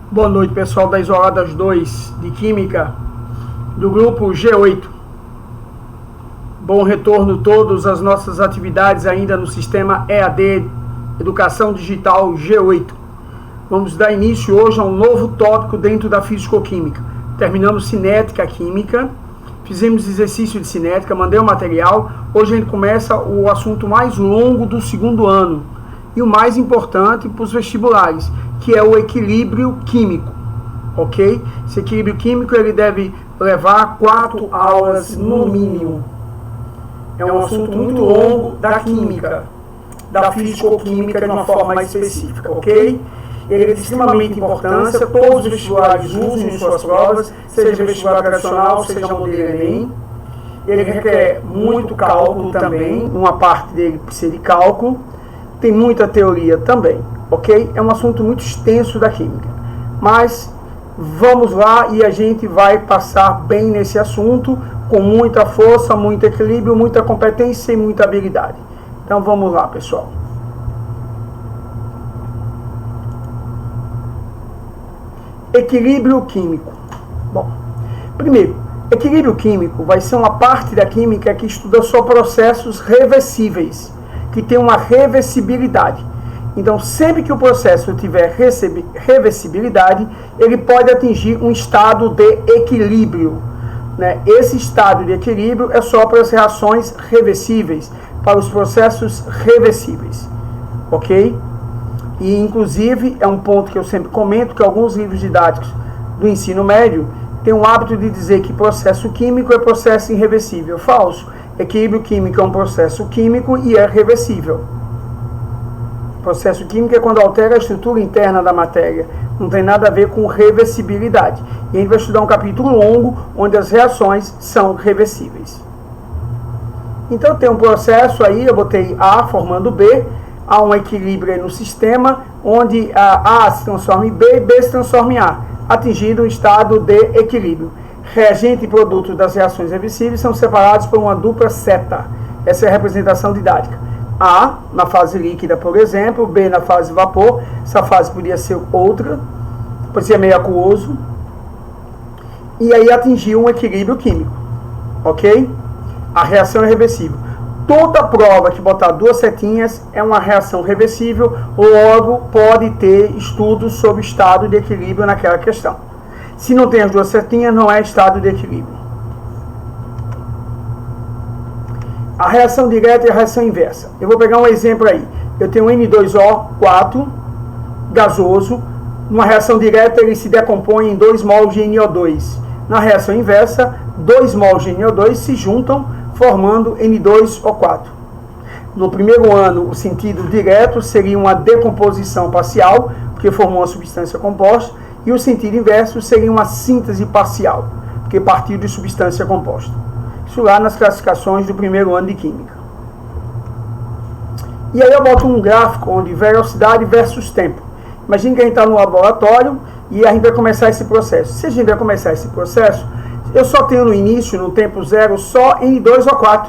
Boa noite, pessoal da Isoladas 2 de Química, do grupo G8. Bom retorno a todas as nossas atividades ainda no sistema EAD, Educação Digital G8. Vamos dar início hoje a um novo tópico dentro da Físico-Química. Terminamos Cinética Química, fizemos exercício de cinética, mandei o material. Hoje a gente começa o assunto mais longo do segundo ano e o mais importante para os vestibulares, que é o equilíbrio químico, ok? Esse equilíbrio químico ele deve levar 4 aulas no mínimo. É um assunto muito longo da química, da físico-química de uma forma mais específica, ok? Ele é de extremamente importância, todos os vestibulares usam em suas provas, seja vestibular tradicional, seja modelo Enem. Ele requer muito cálculo também, uma parte dele precisa de cálculo, tem muita teoria também, ok? É um assunto muito extenso da química, mas vamos lá e a gente vai passar bem nesse assunto, com muita força, muito equilíbrio, muita competência e muita habilidade. Então vamos lá, pessoal. Equilíbrio químico. Bom, primeiro, equilíbrio químico vai ser uma parte da química que estuda só processos reversíveis, que tem uma reversibilidade. Então, sempre que o processo tiver reversibilidade, ele pode atingir um estado de equilíbrio, né? Esse estado de equilíbrio é só para as reações reversíveis, para os processos reversíveis, ok? E, inclusive, é um ponto que eu sempre comento, que alguns livros didáticos do ensino médio têm o hábito de dizer que processo químico é processo irreversível. Falso. Equilíbrio químico é um processo químico e é reversível. Processo químico é quando altera a estrutura interna da matéria. Não tem nada a ver com reversibilidade. E a gente vai estudar um capítulo longo onde as reações são reversíveis. Então tem um processo aí, eu botei A formando B, há um equilíbrio aí no sistema, onde A se transforma em B e B se transforma em A, atingindo um estado de equilíbrio. Reagente e produto das reações reversíveis são separados por uma dupla seta. Essa é a representação didática. A na fase líquida, por exemplo, B na fase vapor. Essa fase podia ser outra, podia ser meio aquoso. E aí atingiu um equilíbrio químico, ok? A reação é reversível. Toda prova que botar duas setinhas é uma reação reversível, logo pode ter estudos sobre estado de equilíbrio naquela questão. Se não tem as duas setinhas, não é estado de equilíbrio. A reação direta e a reação inversa. Eu vou pegar um exemplo aí. Eu tenho N2O4, gasoso. Numa reação direta, ele se decompõe em 2 mols de NO2. Na reação inversa, 2 mols de NO2 se juntam, formando N2O4. No primeiro ano, o sentido direto seria uma decomposição parcial, porque formou uma substância composta, e o sentido inverso seria uma síntese parcial, porque partiu de substância composta. Isso lá nas classificações do primeiro ano de Química. E aí eu boto um gráfico onde velocidade versus tempo. Imagina que a gente está no laboratório e a gente vai começar esse processo. Se a gente vai começar esse processo, eu só tenho no início, no tempo zero, só N2O4.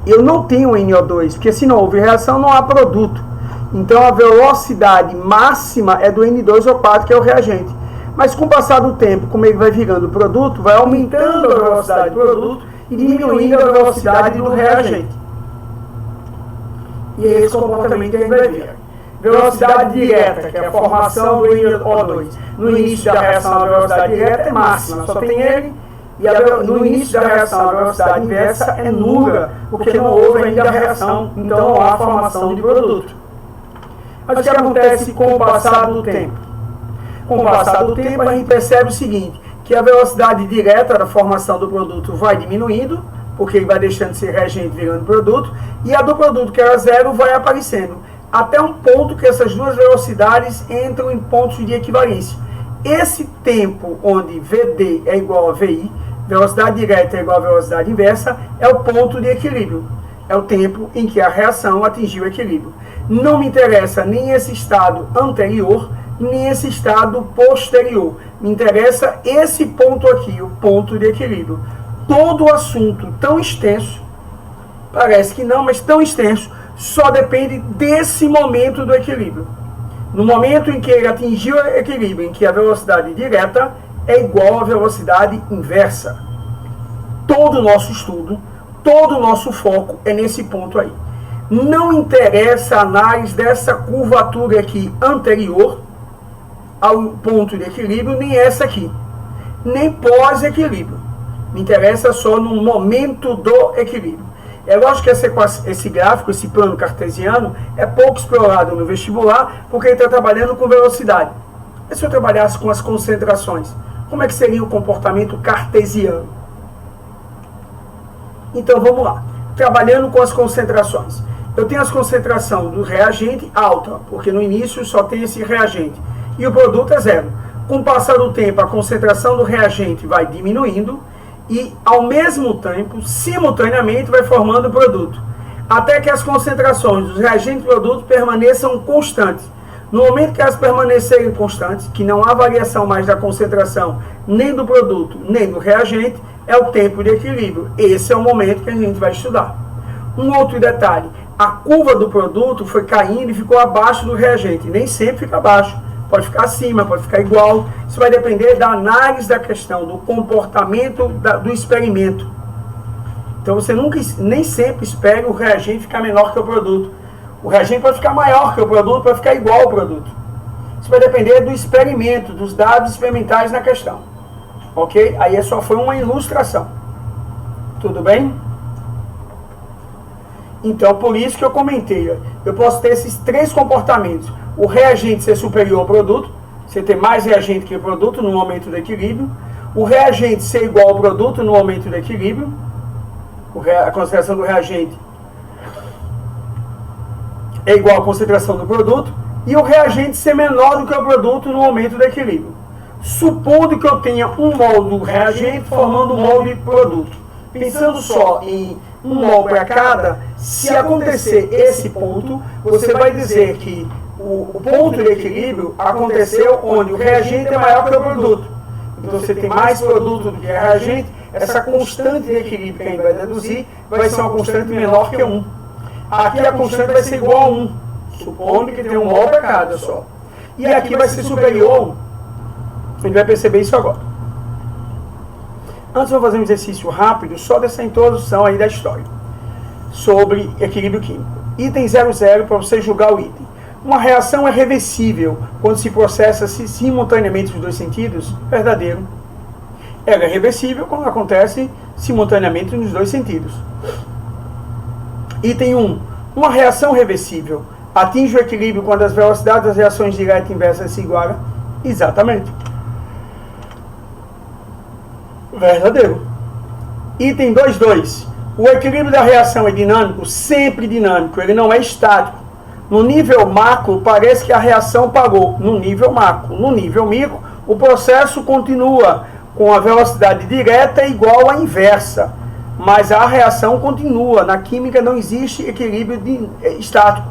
Eu não tenho NO2, porque se não houve reação, não há produto. Então a velocidade máxima é do N2O4, que é o reagente. Mas com o passar do tempo, como ele vai virando produto, vai aumentando a velocidade do produto e diminuindo a velocidade do reagente. E esse comportamento a gente vai ver. Velocidade direta, que é a formação do NO2. No início da reação, a velocidade direta é máxima, só tem ele. E no início da reação, a velocidade inversa é nula, porque não houve ainda a reação, então não há formação de produto. Mas o que acontece com o passar do tempo? Com o passar do tempo, a gente percebe o seguinte, que a velocidade direta da formação do produto vai diminuindo, porque ele vai deixando de ser reagente virando produto, e a do produto, que era zero, vai aparecendo, até um ponto que essas duas velocidades entram em pontos de equivalência. Esse tempo onde VD é igual a VI, velocidade direta é igual a velocidade inversa, é o ponto de equilíbrio. É o tempo em que a reação atingiu o equilíbrio. Não me interessa nem esse estado anterior, nem esse estado posterior. Me interessa esse ponto aqui, o ponto de equilíbrio. Todo o assunto tão extenso, parece que não, mas tão extenso, só depende desse momento do equilíbrio. No momento em que ele atingiu o equilíbrio, em que a velocidade direta é igual à velocidade inversa. Todo o nosso estudo, todo o nosso foco é nesse ponto aí. Não interessa a análise dessa curvatura aqui anterior ao ponto de equilíbrio, nem essa aqui, nem pós-equilíbrio. Me interessa só no momento do equilíbrio. É lógico que esse gráfico, esse plano cartesiano, é pouco explorado no vestibular, porque ele está trabalhando com velocidade. Mas se eu trabalhasse com as concentrações, como é que seria o comportamento cartesiano? Então vamos lá. Trabalhando com as concentrações. Eu tenho as concentração do reagente alta, porque no início só tem esse reagente. E o produto é zero. Com o passar do tempo, a concentração do reagente vai diminuindo e, ao mesmo tempo, simultaneamente, vai formando o produto. Até que as concentrações dos reagentes e produtos permaneçam constantes. No momento que elas permanecerem constantes, que não há variação mais da concentração nem do produto, nem do reagente, é o tempo de equilíbrio. Esse é o momento que a gente vai estudar. Um outro detalhe, a curva do produto foi caindo e ficou abaixo do reagente. Nem sempre fica abaixo. Pode ficar acima, pode ficar igual. Isso vai depender da análise da questão, do comportamento do experimento. Então você nem sempre espere o reagente ficar menor que o produto. O reagente pode ficar maior que o produto, pode ficar igual ao produto. Isso vai depender do experimento, dos dados experimentais na questão. Ok? Aí só foi uma ilustração. Tudo bem? Então, por isso que eu comentei, eu posso ter esses três comportamentos. O reagente ser superior ao produto, você ter mais reagente que o produto no momento do equilíbrio. O reagente ser igual ao produto no momento do equilíbrio. A concentração do reagente é igual à concentração do produto. E o reagente ser menor do que o produto no momento do equilíbrio. Supondo que eu tenha um mol do reagente formando um mol de produto. Pensando só em um mol para cada, se acontecer esse ponto, você vai dizer que o ponto de equilíbrio aconteceu onde o reagente é maior que o produto. Então você tem mais produto do que reagente, essa constante de equilíbrio que a gente vai deduzir vai ser uma constante menor que 1. Aqui a constante vai ser igual a 1, supondo que tem um mol para cada só. E aqui vai ser superior a 1. A gente vai perceber isso agora. Antes eu vou fazer um exercício rápido, só dessa introdução aí da história, sobre equilíbrio químico. Item 00 para você julgar o item. Uma reação é reversível quando se processa simultaneamente os dois sentidos? Verdadeiro. Ela é reversível quando acontece simultaneamente nos dois sentidos. Item 1. Uma reação reversível atinge o equilíbrio quando as velocidades das reações direta e inversa se igualam? Exatamente. Verdadeiro. Item 2.2. O equilíbrio da reação é dinâmico? Sempre dinâmico, ele não é estático. No nível macro, parece que a reação parou. No nível macro. No nível micro, o processo continua com a velocidade direta igual à inversa. Mas a reação continua. Na química não existe equilíbrio estático.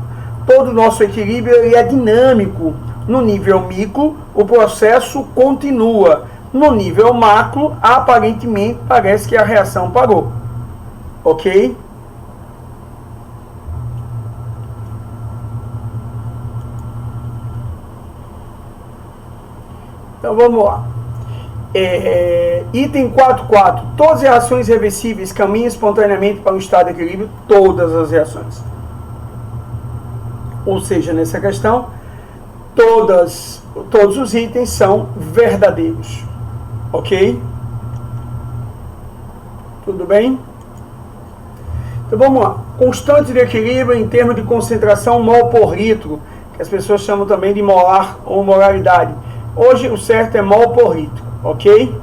Todo o nosso equilíbrio ele é dinâmico. No nível micro, o processo continua. No nível macro, aparentemente, parece que a reação parou. Ok? Então vamos lá. Item 4.4. Todas as reações reversíveis caminham espontaneamente para um estado de equilíbrio? Todas as reações. Ou seja, nessa questão, todos os itens são verdadeiros. Ok? Tudo bem? Então vamos lá. Constante de equilíbrio em termos de concentração mol por litro, que as pessoas chamam também de molar ou molaridade. Hoje o certo é mol por litro. Ok?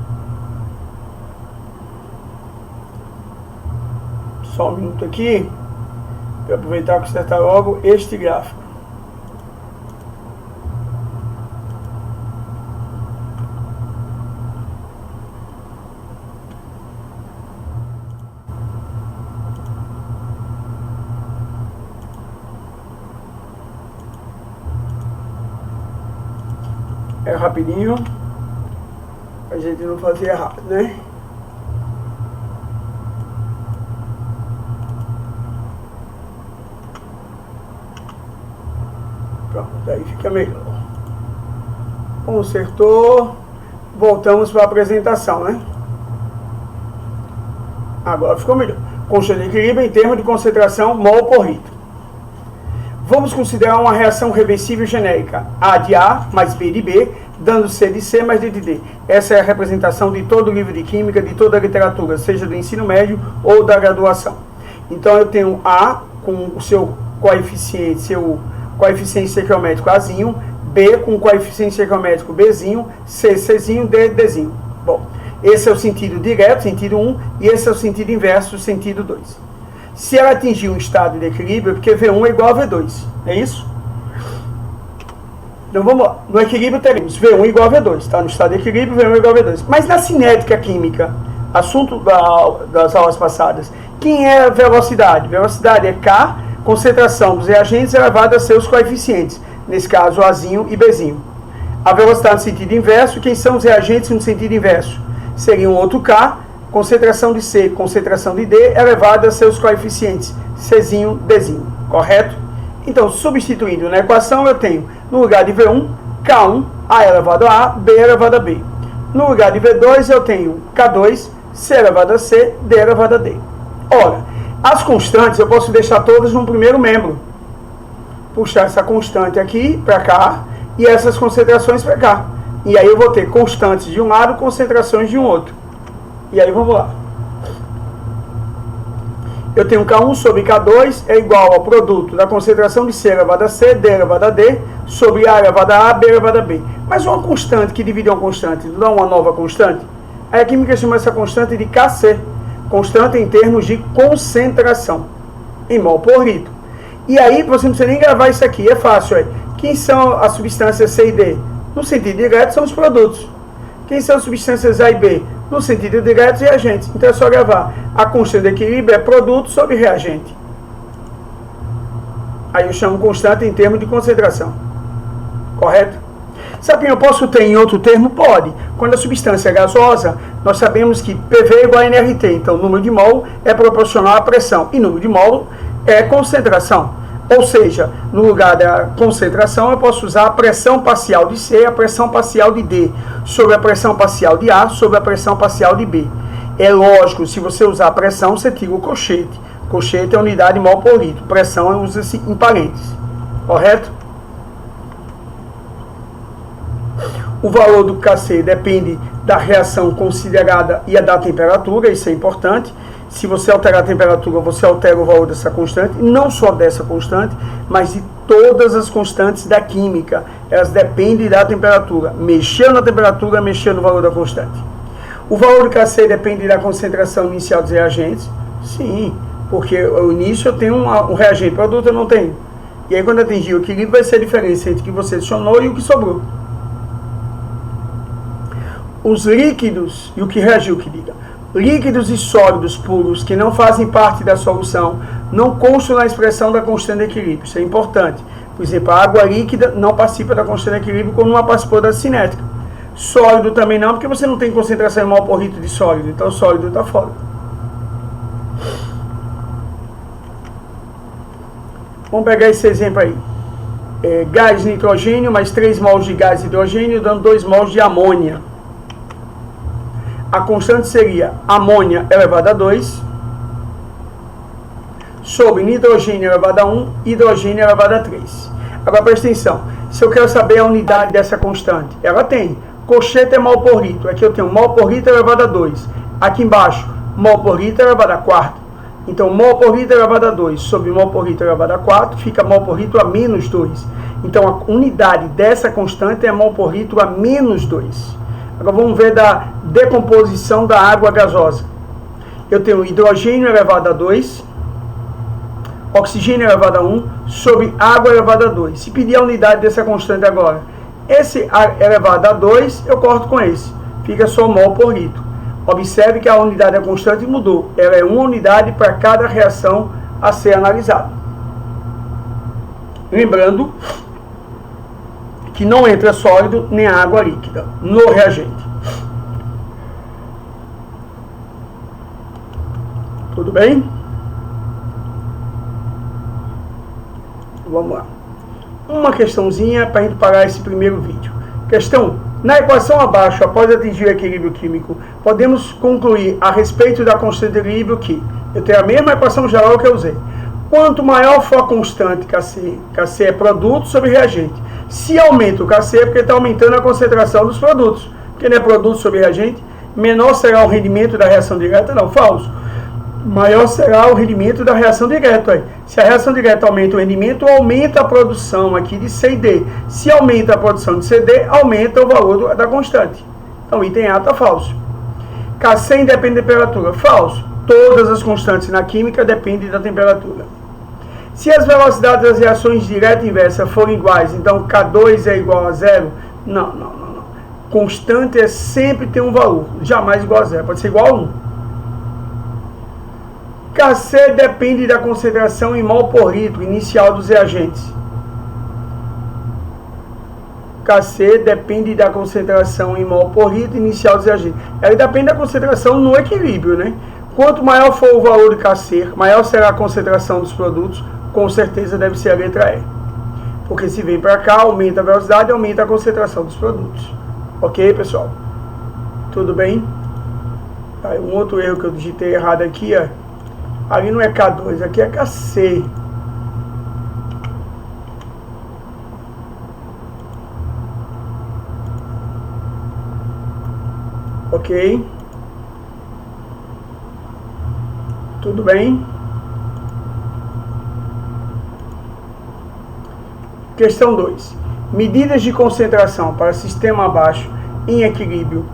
Só um minuto aqui, para aproveitar e consertar logo este gráfico. É rapidinho, a gente não fazer errado, né? Pronto, daí fica melhor. Consertou. Voltamos para a apresentação, né? Agora ficou melhor. Constante de equilíbrio em termos de concentração mol por litro. Vamos considerar uma reação reversível genérica. A de A mais B de B, dando C de C mais D de D. Essa é a representação de todo o livro de química, de toda a literatura, seja do ensino médio ou da graduação. Então eu tenho A com o seu coeficiente estequiométrico Azinho, B com o coeficiente estequiométrico Bzinho, C, Czinho, D, Dzinho. Bom, esse é o sentido direto, sentido 1, e esse é o sentido inverso, sentido 2. Se ela atingir um estado de equilíbrio, é porque V1 é igual a V2, é isso? Então vamos lá, no equilíbrio teremos V1 igual a V2, tá? No estado de equilíbrio, V1 igual a V2. Mas na cinética química, assunto das aulas passadas, quem é a velocidade? Velocidade é K, concentração dos reagentes elevada a seus coeficientes, nesse caso Azinho e Bzinho. A velocidade no sentido inverso, quem são os reagentes no sentido inverso? Seria um outro K, concentração de C, concentração de D, elevada a seus coeficientes, Czinho, Dzinho, correto? Então, substituindo na equação, eu tenho, no lugar de V1, K1, A elevado a A, B elevado a B. No lugar de V2, eu tenho K2, C elevado a C, D elevado a D. Ora, as constantes eu posso deixar todas no primeiro membro. Puxar essa constante aqui para cá e essas concentrações para cá. E aí eu vou ter constantes de um lado, concentrações de um outro. E aí vamos lá. Eu tenho K1 sobre K2 é igual ao produto da concentração de C elevado a C, D elevado a D, sobre A elevado a A, B elevado a B. Mas uma constante que divide uma constante, dá uma nova constante. Aí a química chama essa constante de Kc, constante em termos de concentração, em mol por litro. E aí você não precisa nem gravar isso aqui, é fácil. Aí. Quem são as substâncias C e D? No sentido direto são os produtos. Quem são as substâncias A e B? No sentido direto, reagentes. Então é só gravar. A constante de equilíbrio é produto sobre reagente. Aí eu chamo constante em termos de concentração. Correto? Sabe, eu posso ter em outro termo? Pode. Quando a substância é gasosa, nós sabemos que PV é igual a nRT. Então, o número de mol é proporcional à pressão. E número de mol é concentração. Ou seja, no lugar da concentração, eu posso usar a pressão parcial de C e a pressão parcial de D sobre a pressão parcial de A sobre a pressão parcial de B. É lógico, se você usar a pressão, você tira o cochete. Cochete é a unidade mol por litro. Pressão usa-se em parênteses. Correto? O valor do Kc depende da reação considerada e da temperatura, isso é importante. Se você alterar a temperatura, você altera o valor dessa constante, não só dessa constante, mas de todas as constantes da química. Elas dependem da temperatura. Mexeu na temperatura, mexeu no valor da constante. O valor do Kc depende da concentração inicial dos reagentes? Sim, porque no início eu tenho um reagente, produto eu não tenho. E aí quando atingir o equilíbrio vai ser a diferença entre o que você adicionou e o que sobrou. Os líquidos, e o que reagiu, que diga. Líquidos e sólidos puros que não fazem parte da solução não constam na expressão da constante de equilíbrio. Isso é importante. Por exemplo, a água líquida não participa da constante de equilíbrio como não participou da cinética. Sólido também não, porque você não tem concentração em mol por litro de sólido. Então o sólido está fora. Vamos pegar esse exemplo aí. Gás nitrogênio mais 3 mols de gás hidrogênio dando 2 mols de amônia. A constante seria amônia elevado a 2 sobre nitrogênio elevado a 1, hidrogênio elevado a 3. Agora presta atenção, se eu quero saber a unidade dessa constante, ela tem, cochete é mol por litro, aqui eu tenho mol por litro elevado a 2, aqui embaixo, mol por litro elevado a 4. Então, mol por litro elevado a 2 sobre mol por litro elevado a 4, fica mol por litro a menos 2. Então, a unidade dessa constante é mol por litro a menos 2. Agora vamos ver da decomposição da água gasosa. Eu tenho hidrogênio elevado a 2, oxigênio elevado a 1, sobre água elevado a 2. Se pedir a unidade dessa constante agora, esse elevado a 2, eu corto com esse. Fica só mol por litro. Observe que a unidade da constante mudou. Ela é uma unidade para cada reação a ser analisada. Lembrando que não entra sólido nem água líquida no reagente. Tudo bem? Vamos lá. Uma questãozinha para a gente parar esse primeiro vídeo. Questão 1. Na equação abaixo, após atingir o equilíbrio químico, podemos concluir a respeito da constante de equilíbrio que eu tenho a mesma equação geral que eu usei. Quanto maior for a constante Kc é produto sobre reagente. Se aumenta o Kc é porque está aumentando a concentração dos produtos. Porque não é produto sobre reagente, menor será o rendimento da reação direta? Não, falso. Maior será o rendimento da reação direta. Se a reação direta aumenta o rendimento, aumenta a produção aqui de C e D. Se aumenta a produção de CD, aumenta o valor da constante. Então, item A está falso. Kc independe da temperatura. Falso. Todas as constantes na química dependem da temperatura. Se as velocidades das reações direta e inversa forem iguais, então K2 é igual a zero? Não. Constante é sempre ter um valor, jamais igual a zero. Pode ser igual a 1. Kc depende da concentração em mol por litro inicial dos reagentes. Kc depende da concentração em mol por litro inicial dos reagentes. Ela depende da concentração no equilíbrio, né? Quanto maior for o valor de Kc, maior será a concentração dos produtos, com certeza deve ser a letra E. Porque se vem para cá, aumenta a velocidade, aumenta a concentração dos produtos. Ok, pessoal? Tudo bem? Um outro erro que eu digitei errado aqui, ó. Ali não é K2, aqui é Kc. Ok? Tudo bem? Questão 2. Medidas de concentração para sistema abaixo em equilíbrio.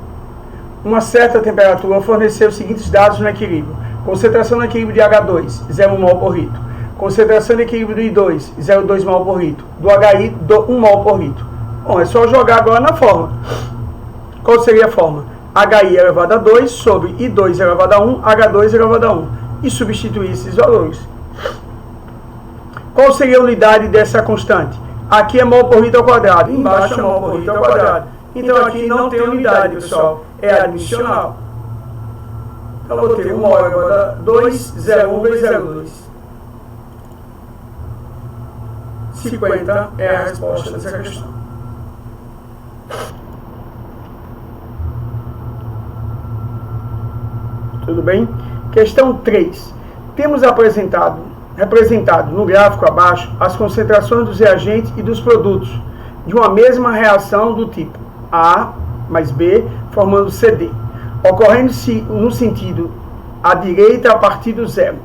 Uma certa temperatura forneceu os seguintes dados no equilíbrio. Concentração no equilíbrio de H2, 0 mol por litro. Concentração no equilíbrio do I2, 0,2 mol por litro. Do HI, 1 mol por litro. Bom, é só jogar agora na fórmula. Qual seria a fórmula? HI elevado a 2 sobre I2 elevado a 1, H2 elevado a 1. E substituir esses valores. Qual seria a unidade dessa constante? Aqui é mol por litro ao quadrado, embaixo é mol por litro ao quadrado. Então aqui não tem unidade, pessoal, é adicional. Então eu vou ter 1 mol elevado a 2, 0,1 vezes 0,2. 50 é a resposta dessa questão. Tudo bem? Questão 3. Temos representado no gráfico abaixo as concentrações dos reagentes e dos produtos de uma mesma reação do tipo A mais B, formando CD, ocorrendo-se no sentido à direita a partir do zero.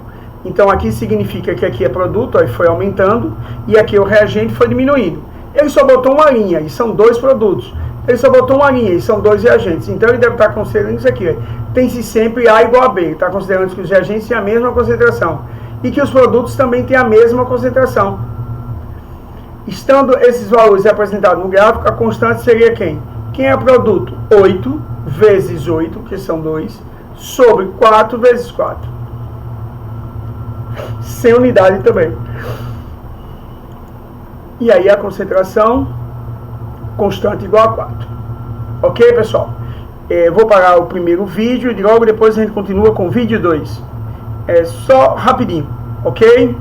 Então aqui significa que aqui é produto, aí foi aumentando, e aqui o reagente foi diminuindo. Ele só botou uma linha, e são dois produtos. Ele só botou uma linha, e são dois reagentes. Então ele deve estar considerando isso aqui. Tem-se sempre A igual a B. Ele está considerando que os reagentes têm a mesma concentração. E que os produtos também têm a mesma concentração. Estando esses valores representados no gráfico, a constante seria quem? Quem é produto? 8 vezes 8, que são 2, sobre 4 vezes 4. Sem unidade também. E aí a concentração constante igual a 4. Ok, pessoal? Vou parar o primeiro vídeo e logo depois a gente continua com o vídeo 2. É só rapidinho, ok?